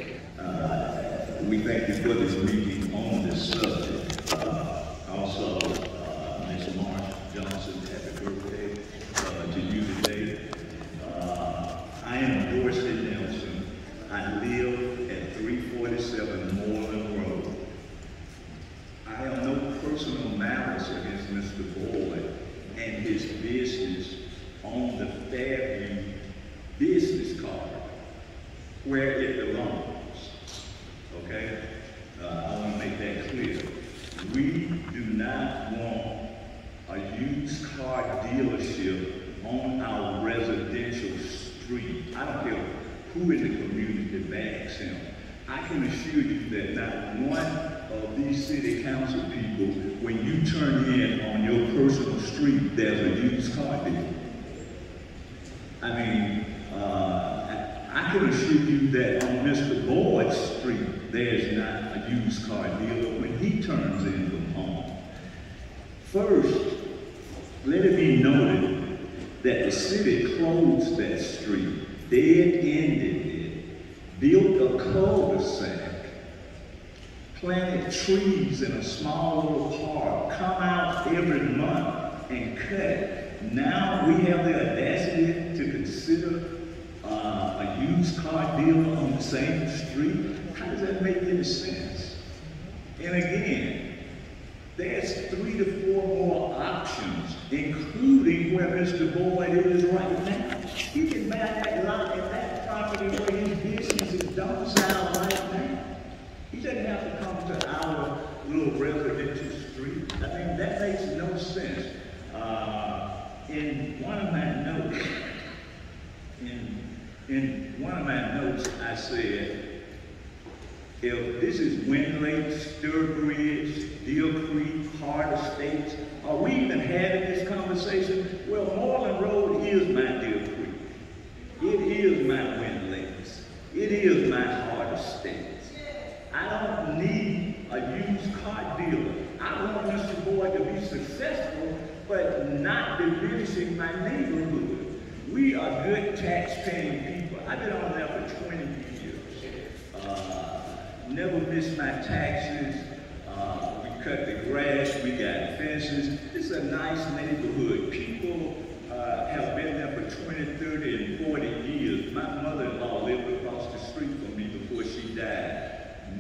We thank you for this meeting on this subject. Also, Ms. Marsh Johnson, happy birthday to you today. I am Dorsey Nelson. I live at 347 Mooreland Road. I have no personal malice against Mr. Boyd and his business on the Fairview business card, where it belongs. Okay? I want to make that clear. We do not want a used car dealership on our residential street. I don't care who in the community backs him. I can assure you that not one of these city council people, when you turn in on your personal street, there's a used car dealer. I mean, I can assure you that on Mr. Boyd's street, there's not a used car dealer when he turns in from home. First, let it be noted that the city closed that street, dead-ended it, built a cul-de-sac, planted trees in a small little park, come out every month and cut. Now we have the audacity to consider a used car dealer on the same street. How does that make any sense? And again, there's 3 to 4 more options, including where Mr. Boyd is right now. He can buy that lot and that property where his business is domiciled right now. He doesn't have to come to our little residential street. I mean, that makes no sense. In one of my notes, I said, if this is Wind Lake, Sturbridge, Deal Creek, Hart Estates, are we even having this conversation? Well, Moreland Road is my Deal Creek. It is my Wind Lakes. It is my Hart Estates. I don't need a used car dealer. I want Mr. Boyd to be successful, but not diminishing my neighborhood. We are good tax-paying people. I've been on there for 20 years. Never missed my taxes. We cut the grass. We got fences. It's a nice neighborhood. People have been there for 20, 30, and 40 years. My mother-in-law lived across the street from me before she died.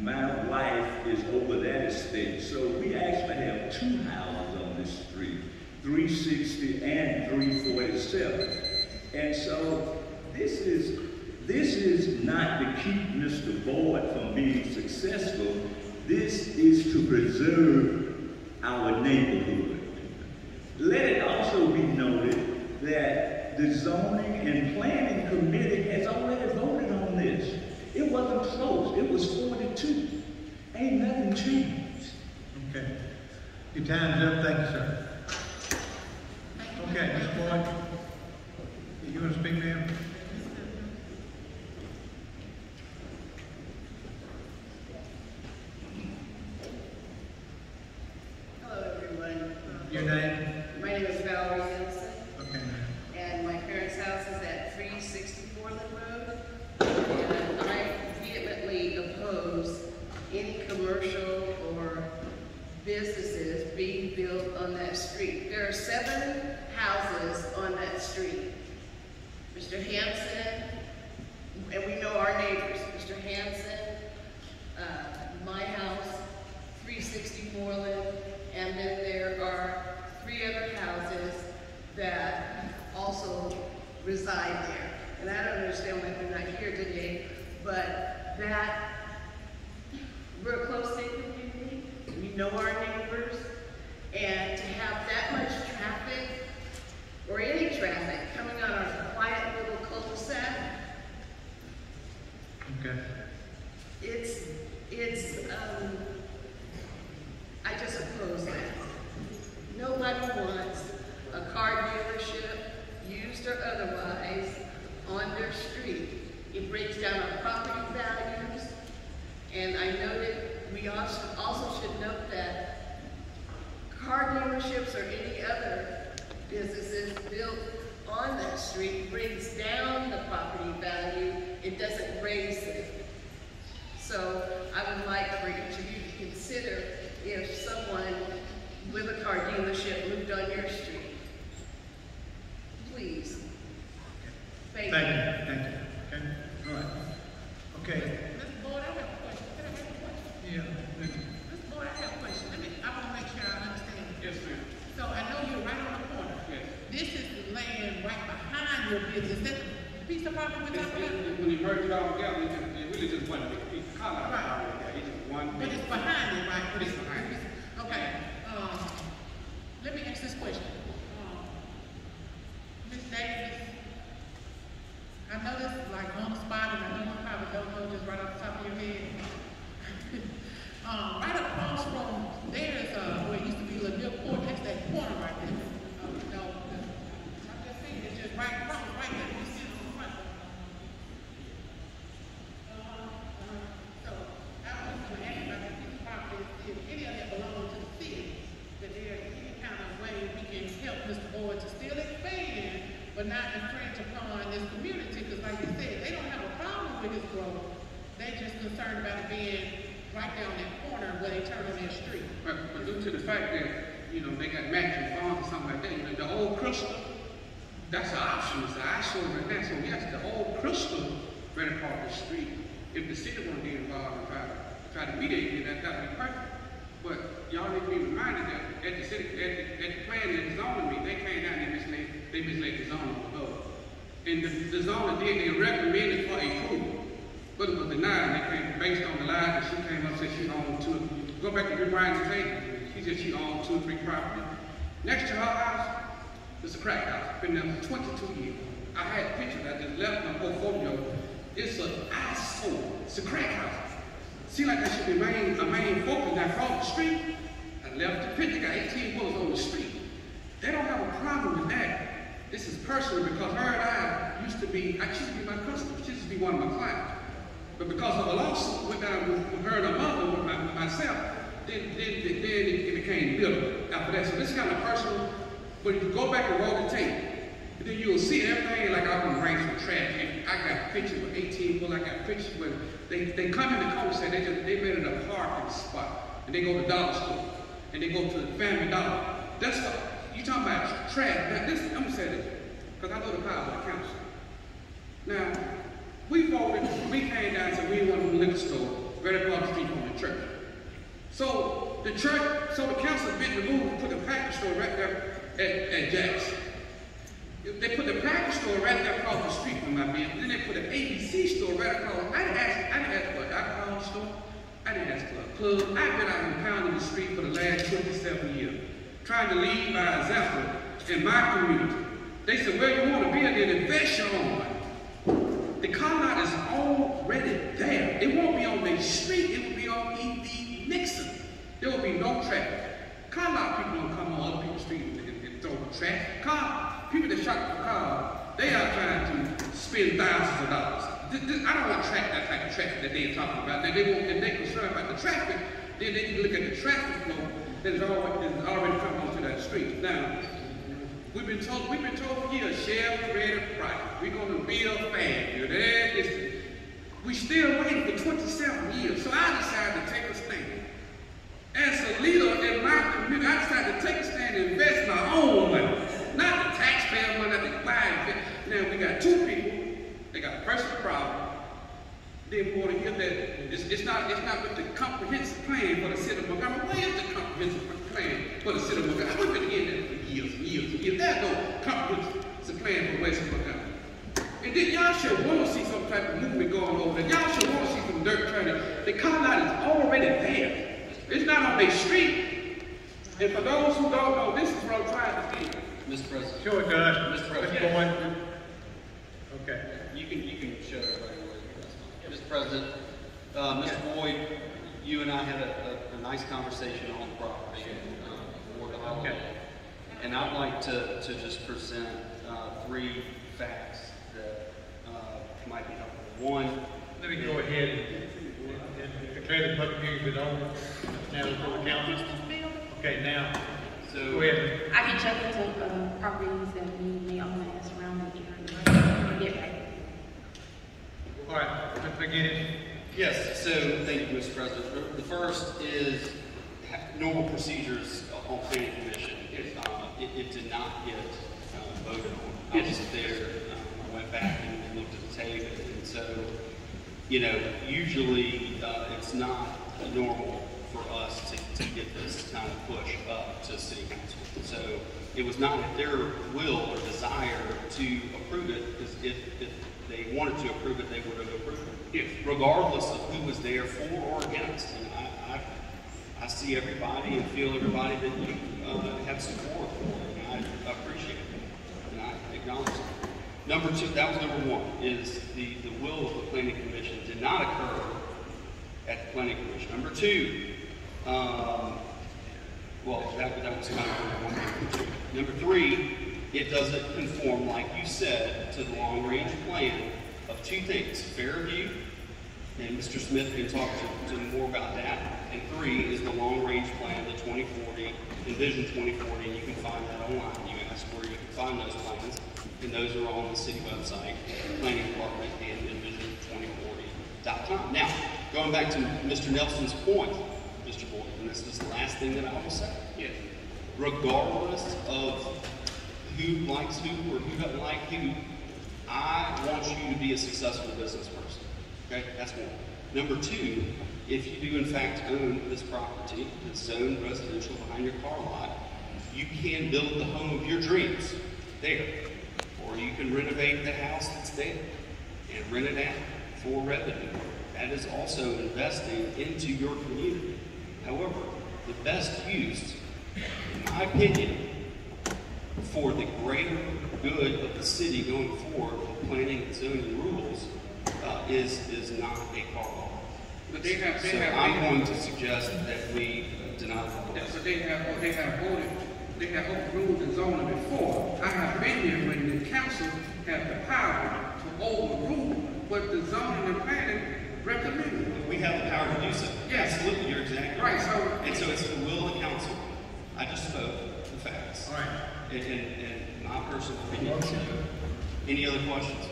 My wife is over that estate. So we actually have 2 houses on this street, 360 and 347. And so this is not to keep Mr. Boyd from being successful. This is to preserve our neighborhood. Let it also be noted that the Zoning and Planning Committee has already voted on this. It wasn't close. It was 4-2. Ain't nothing changed. Okay. Your time's up. Thank you, sir. Okay, Ms. Boyd. You want to speak, ma'am? Hello, everyone. Your name? My name is Valerie Nixon. Okay, ma'am. And my parents' house is at 364 Road. And I vehemently oppose any commercial or businesses being built on that street. There are 7 houses on that street. Mr. Hanson, and we know our neighbors, Mr. Hanson, my house, 360 Moreland, and then there are 3 other houses that also reside there. And I don't understand why they're not here today, but that, we're a close-knit community, we know our neighbors, and to have that much traffic, or any traffic, coming on our quiet little cul-de-sac, Okay. I just oppose that. Nobody wants a car dealership, used or otherwise, on their street. It breaks down our property values, and I noted, we also should note that car dealerships or any other businesses built on that street brings down the property value. It doesn't raise it. their street. Please. Thank Thank you. you, thank you. Okay, all right. Okay, Mr. Boyd, I have a question. Can I have a question? yeah, Mr. Boyd, I have a question. I want to make sure I understand. Yes, ma'am. So I know you're right on the corner. Yes. This is the land right behind your business. That's the piece of property we're talking about? When you merge it all together, it really just one big piece of color. Right. It's just one But big. it's behind it, right? But It's behind it. Okay, let me ask this question. Ms. Davis, I know this is like on the spot, and I know you probably don't know just right off the top of your head. Right across from, there's, where it used to be a little court, that's that corner right there. No, I'm just saying, it's just right across, right there, you see it on the front. So, I was gonna ask about that piece of property, if any of that belongs to the city, that there any kind of way we can help Mr. Boyd to still expand, but not infringe upon this community, because like you said, they don't have a problem with his growth. They just concerned about it being right down that corner where they turn on their street. But due to the fact that, you know, they got matching farms or something like that, you know, the old crystal, that's an option, it's an eyesore right now. So yes, the old crystal right across the street, if the city want to get involved and try to mediate it, that would be perfect. But y'all need to be reminded that at the city, at the planning and zoning meeting, they came down and they misled the zoning below. And the zoning did, they recommended for approval. But it was denied, and they came based on the lie that she came up and said she owned go back to your Brian's table. She said she owned 2 or 3 properties. Next to her house, it's a crack house. Been there for 22 years. I had pictures I just left my portfolio. It's an eyesore. It's a crack house. Seems like that should be a main focus. Now, across the street, I left the picture, got 18 bullets on the street. They don't have a problem with that. This is personal because her and I used to be my customer. She used to be one of my clients. But because of a lawsuit went down with her and her mother, with myself, then it became bitter after that. So this is kind of personal, but if you go back and roll the tape, then you'll see everything like I can range from trash. I got pictures with 18 bullets, I got pictures where they come in the car and say they made it a parking spot, and they go to the dollar store, and they go to the Family Dollar. That's what, you talking about trash. Now this, I'm gonna say this, because I know the power of the council. Now, we voted, we came down and said we want a liquor store right across the street from the church. So the council bit the move and put the package store right there at Jackson. They put the package store right there across the street from my business. Then they put an ABC store right across. I didn't ask for an alcohol store. I didn't ask for a club. I've been out and pounding the street for the last 27 years, trying to lead by example in my community. They said, well, you want to be in there, invest your own money. The car lot is already there. It won't be on the street, it will be on E.D. Nixon. There will be no traffic. Car lot people don't come on other people's street and throw traffic. People that shop for cars, they are trying to spend thousands of dollars. I don't want that type of traffic that they're talking about. Now, if they're concerned about the traffic, then they can look at the traffic flow that is already coming onto that street. Now, we've been told for years, share creative price. We're going to build fast. We still waiting for 27 years. So I decided to take a stand. As a leader in my community, I decided to take a stand and invest my own money. Not the taxpayer money, not the client. Now we got 2 people. They got a personal problem. They want to hear that it's not with the comprehensive plan for the city of Montgomery. Where is the comprehensive plan for the city of Montgomery? We've been hearing that for years and years and years. There's no comprehensive plan for the West of Montgomery. And then y'all should want to see some type of movement going over there. Y'all should want to see some dirt turning. The car lot is already there. It's not on their street. And for those who don't know, this is what I'm trying to do. Mr. President. sure it does. Mr. President. Mr. Boyd. Okay. You can shut everybody away. Mr. President, Mr. Boyd, you and I had a nice conversation on the property before the holiday. Okay. And I'd like to just present 3 facts that might be helpful. One, Let me go ahead and declare the public hearing been over. Now before the council. Okay, now, so go ahead. I can check into properties that we own in the surrounding area. Get ready. All right, Mr. McGinnis. yes, so thank you, Mr. President. The first is normal procedures on planning commission. it did not get voted on. I was there, I went back and looked at the tape, and so, you know, usually it's not normal for us to get this kind of push up to city council. So it was not their will or desire to approve it, because if they wanted to approve it, they would have approved it, regardless of who was there for or against. And I see everybody and feel everybody that you have support for, and I appreciate it, and I acknowledge it. Number two, that was number one, is the will of the planning commission did not occur at the planning commission. Number two, well, that was kind of number one. Number three, it doesn't conform, like you said, to the long-range plan of two things: Fairview, and Mr. Smith can talk to more about that. And three is the long-range plan, the 2040, Envision 2040, and you can find that online. You ask where you can find those plans, and those are all on the city website, planning department, and envision2040.com. Now, going back to Mr. Nelson's point, Mr. Boyd, and this is the last thing that I will say. Yes. Regardless of who likes who or who doesn't like who, I want you to be a successful business person. Okay, that's one. Number two, if you do in fact own this property that's zoned residential behind your car lot, you can build the home of your dreams there. Or you can renovate the house that's there and rent it out for revenue. That is also investing into your community. However, the best use, in my opinion, for the greater good of the city going forward with planning and zoning rules is not a car lot. But they have, I'm going to suggest that we deny the law. So they have overruled the zoning before. I have been here when the council had the power to overrule what the zoning and planning recommended. We have the power to do so. Yes. Absolutely, you're exactly Right. And so it's the will of the council. I just spoke the facts. All right. And my personal opinion. Any other questions?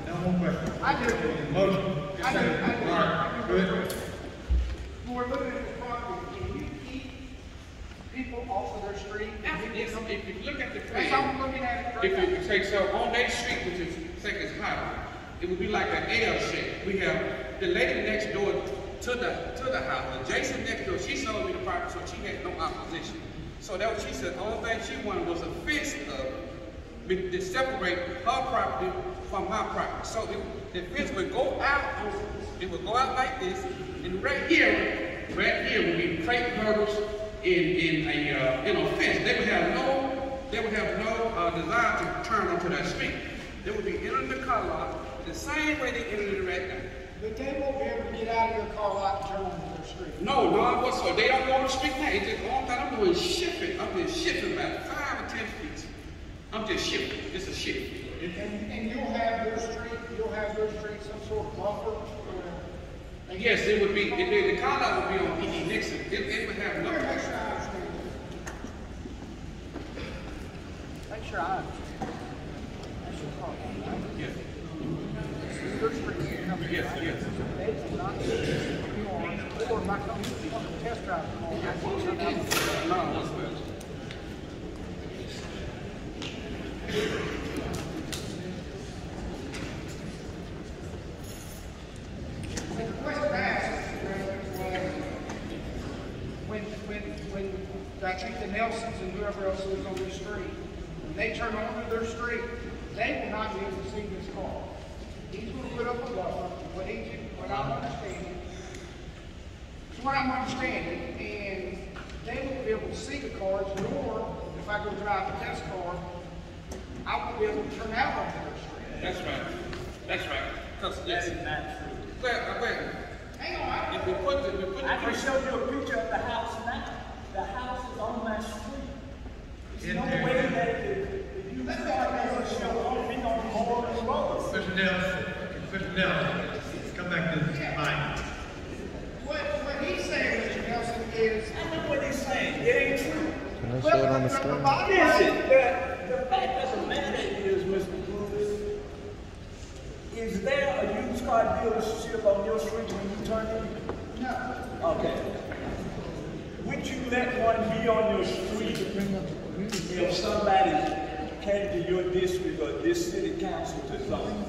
No more questions. I do. Motion. I do. All right, go ahead. When we're looking at this property, can you keep people off of their street? Yes, if you look at the That's how I'm plan, looking at it right if now. you take, so on that street, which is Second Highway, it would be like an L shape. We have the lady next door to the house, adjacent next door, she sold me the property, so she had no opposition. So that was, she said, the only thing she wanted was a fence to separate her property from my property. So the fence would go out, it would go out like this, and right here would be crepe myrtles in a fence. They would have no desire to turn onto that street. They would be entering the car lot the same way they entered it right now. But they won't be able to get out of your car lot and turn onto their street. No, whatsoever. They don't go on the street now. It's just all that I'm doing is shifting. I'm just shifting about 5 or 10 feet. I'm just shifting. It's a shift. And you'll have your street some sort of buffer. Yes, it would be. The car lot would be on E.D. Nixon. It would have Make no. sure I understand. Make sure I understand. That's your car lot, right? Yes. Your street coming in, Yes, right? yes. They do not yours, or my company want to test drive them all. That's what you're doing. No. The question I asked was, when I think the Nelsons and whoever else lives on this street, when they turn onto their street, they will not be able to see this car. He's going to put up a buffer, what I'm understanding. It's what I'm understanding, and they won't be able to see the cars, nor if I go drive a test car, I won't be able to turn out onto their street. That's right. That's right. Because That is not true. wait. Hang on, If we put the I can show you a picture of the house now. The house is on my street. There's no way that if you start making a show on me on Mooreland Road. Mr. Nelson, come back to the mic. what he's saying, Mr. Nelson, is I know what he's saying. It ain't true. Can I show it on the screen? Listen, the fact of the matter is, Mr. Bruce, is there a used car dealership on your street when you turn in? no. Okay. Would you let one be on your street if somebody came to your district or this city council to zone.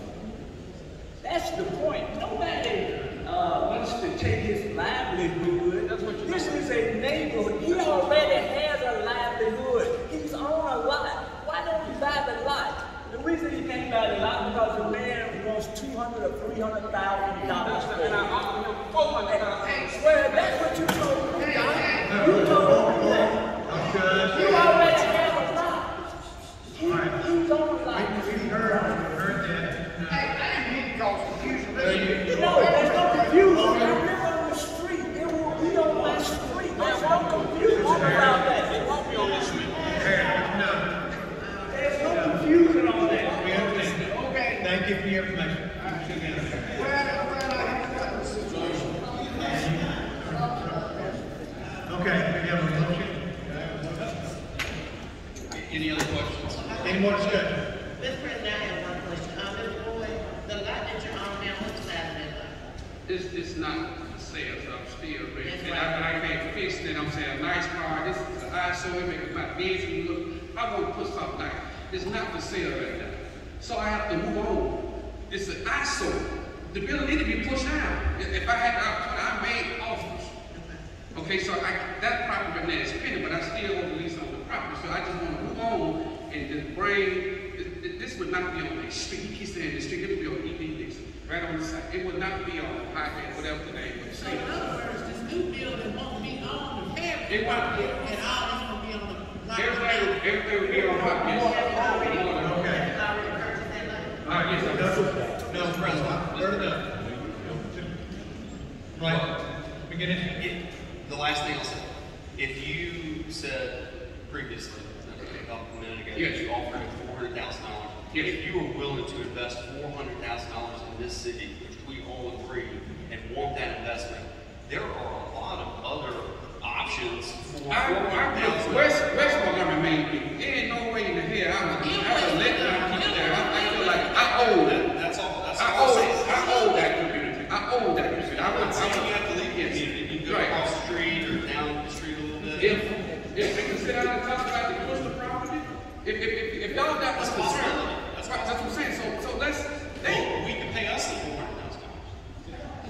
That's the point. Nobody wants to take his livelihood. This is a neighborhood. He already has a livelihood. He's on a lot. Why don't he buy the lot? The reason he can't buy the lot because the man wants $200,000 or $300,000 for it. And I offer him $400,000. Well, that's what you told me. You told me that. You already have a lot. He's on a lot. We heard that. I didn't mean to cause confusion. No, there's no confusion. I live on the street. It will be on my street. There's no confusion about that. It won't be on this street. There's no confusion on that. We understand. Okay. Thank you for your information. Okay, we have a motion. Any other questions? Any more discussion? Mr. President, I have one question. Mr. Boyd, the lot that you're on now, what's the size of that lot? It's not for sale, so I'm still ready. That's And right. I can't fix it. I'm saying a nice car. This is an eyesore. It makes my busy look. I want to put something like it's not for sale right now. So I have to move on. It's an eyesore. The building needs to be pushed out. If I had the opportunity, I made offers. Okay, so that property right now is pending, but I still own the lease on the property. So I just want to move on and just bring. This would not be on the street. He keeps saying the street. It would be on ED Nixon, right on the side. It would not be on highway, whatever the name would So say. in other words, this new building won't be on the fair. It won't be. And all this will be on the lot. Everything will be on hot Okay. All right, yes, sir. No, President. Heard enough. Right. Beginning. The last thing I'll say, if you said previously, a minute ago, Yes. that you offered him $400,000, Yes. if you were willing to invest $400,000 in this city, which we all agree, and want that investment, there are a lot of other options for $400,000. West Montgomery main people. There ain't no way in the hell I would let them keep it there. I feel like I owe that. That's all. That's I all I'm saying. owe that community. I owe that community. I'm not saying you have to leave the community. You can go Right. across the street or down the street a little bit. If they can sit down and talk about the coastal property, if y'all got That's us a possibility. concerned, That's that's what I'm saying. So let's. Well, we can pay us the $400,000.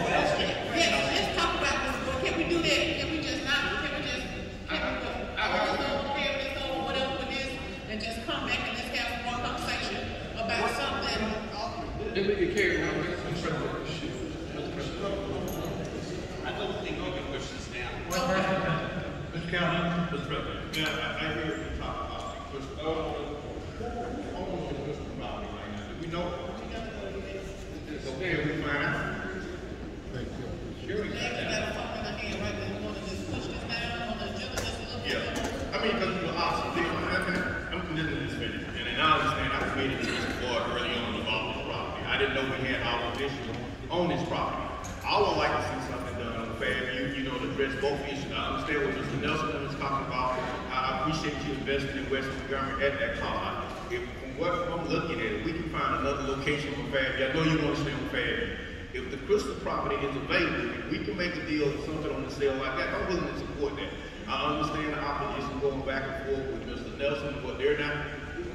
Let's talk about this, but can we do that? Can we just put this over, whatever it is, and just come back and just have one conversation about something? Then we can carry on. I don't think we can push this down. Mr. County. Mr. President, yeah, I hear you talk about the almost Mr. Property right now. Do we know? It's okay if we find out. Sure we They got got that. something in their hand right now, we want to just push this down on the agenda, just a little bit. Yeah, I mean, because you were awesome. I'm conditioning this finish, and I understand I committed to this board early on about this property. I didn't know we had opposition on this property. I would like to see something done on Fairview, to address both issues. I understand what Mr. Nelson was talking about. I appreciate you investing in West Montgomery at that time. From what I'm looking at, we can find another location for Fairview. I know you want to stay on Fairview. If the Crystal property is available, if we can make a deal or something on the sale like that, I'm willing to support that. I understand the opposition going back and forth with Mr. Nelson, but they're not.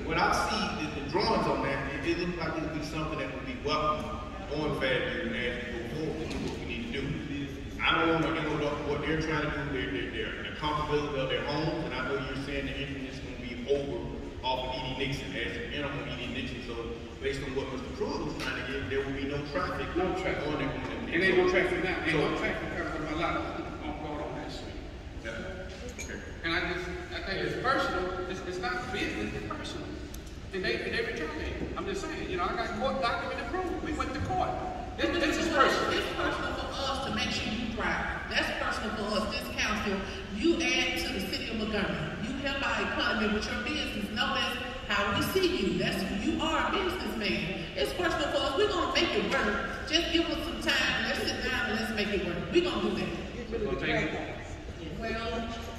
When I see the drawings on that, it looks like it would be something that would be welcome on Fairview and as we go forward to do what we need to do. I don't want to interrupt what they're trying to do, their comfortability of their homes, and I know you're saying the interest is going to be over off of ED Nixon, as an minimum ED Nixon, so based on what Mr. Pruitt was trying to get, there will be no traffic. No traffic. On there. It ain't no traffic now. Ain't no traffic coming from a lot of on that street. Yeah. Okay. And I think it's personal. It's not business. It's personal. And they retaliate. I'm just saying. I got court documented proof. We went to court. This is personal. It's personal for us to make sure you thrive. That's personal for us, this council. You add to the city of Montgomery. You help our economy with your business. Know that's how we see you. You are a businessman. It's personal for us. We're gonna make it work. Just give us some time. Let's sit down and let's make it work. We're gonna do that. We'll take it. Well,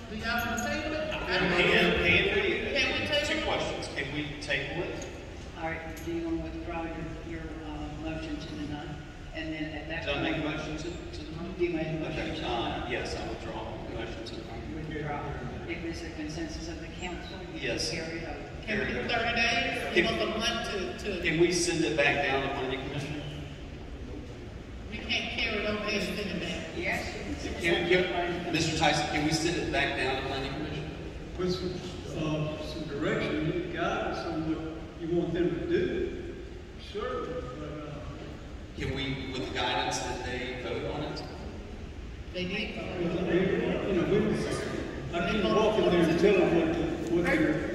do y'all want to table it? Can we table two it? questions? Can we table it? All right, do you want to withdraw your motion to deny? And then at that Did I make a point, motion to the money? you made a motion. Okay, yes, I withdraw the motion to the money. Withdraw. If there's a consensus of the council, you Yes. carry it over. Can we do 30 days? Give us a month to, Can we send it back down to planning commission? we can't carry it over and send it back. Yes, you can. Mr. Tyson, can we send it back down to planning commission? With some direction, guidance on what you want them to do, sure, but, Can we, with the guidance that they vote on it? They need. you know, I can't walk in there and tell them what they're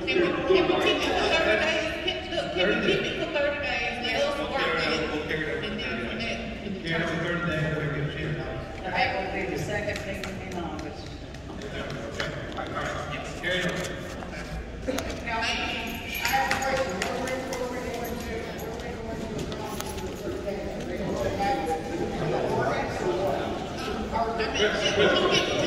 Can we keep it for 30 days? Look, can we keep it for 30 days? Let us work it. And then from that, we Carry determine. for 30 days, we get shit out. That will be the second thing in August. Carry on. Now, I have a question. What are we going to I mean, we can get